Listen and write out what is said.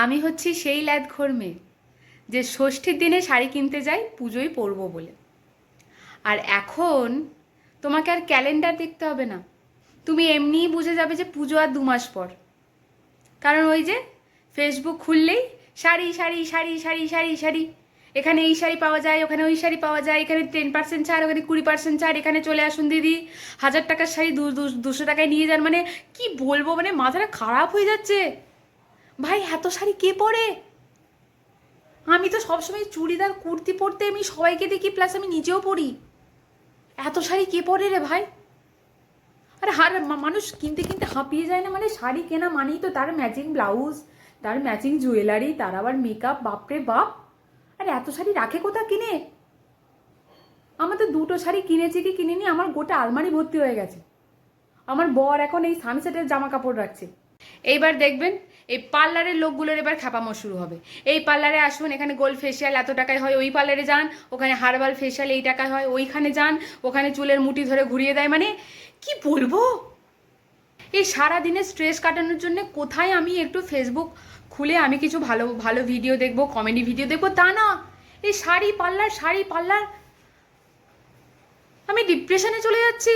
আমি হচ্ছি সেই ল্যাদখোর মেয়ে যে ষষ্ঠীর দিনে শাড়ি কিনতে যাই পুজোয় পরবো বলে। আর এখন তোমাকে আর ক্যালেন্ডার দেখতে হবে না, তুমি এমনিই বুঝে যাবে যে পুজো আর 2 মাস পর। কারণ ওই যে ফেসবুক খুললেই শাড়ি শাড়ি শাড়ি শাড়ি শাড়ি শাড়ি, এখানে এই শাড়ি পাওয়া যায়, ওখানে ওই শাড়ি পাওয়া যায়, এখানে 10% ছাড়, ওখানে 20% ছাড়, এখানে চলে আসুন দিদি, 1000 টাকার শাড়ি 200 টাকায় নিয়ে যান। মানে কি বলবো, মানে মাথাটা খারাপ হয়ে যাচ্ছে। ভাই এত শাড়ি কে পরে? আমি তো সবসময় চুড়িদার কুর্তি পরতে আমি সবাইকে দেখি, প্লাস আমি নিজেও পরি। এত শাড়ি কে পরে রে ভাই? আরে মানুষ কিনতে কিনতে হাঁপিয়ে যায় না? মানে শাড়ি কেনা মানেই তো তার ম্যাচিং ব্লাউজ, তার ম্যাচিং জুয়েলারি, তার আবার মেকআপ, বাপরে বাপ। আরে এত শাড়ি রাখে কোথা কিনে? আমার তো 2টো শাড়ি কিনেছি কি কিনিনি, আমার গোটা আলমারি ভর্তি হয়ে গেছে। আমার বর এখন এই সানসেটের জামা কাপড় রাখছে। এইবার দেখবেন এই পার্লারের লোকগুলোর এবার খ্যাপামো শুরু হবে। এই পার্লারে আসুন, এখানে গোল্ড ফেশিয়াল এত টাকায় হয়, ওই পার্লারে যান, ওখানে হার্বাল ফেশিয়াল এই টাকায় হয়, ওইখানে যান, ওখানে চুলের মুঠি ধরে ঘুরিয়ে দেয়। মানে কি বলবো, এই সারাদিনে স্ট্রেস কাটানোর জন্য কোথায় আমি একটু ফেসবুক খুলে আমি কিছু ভালো ভালো ভিডিও দেখবো, কমেডি ভিডিও দেখবো, তা না। এই শাড়ি পার্লার, শাড়ি পার্লার, আমি ডিপ্রেশনে চলে যাচ্ছি।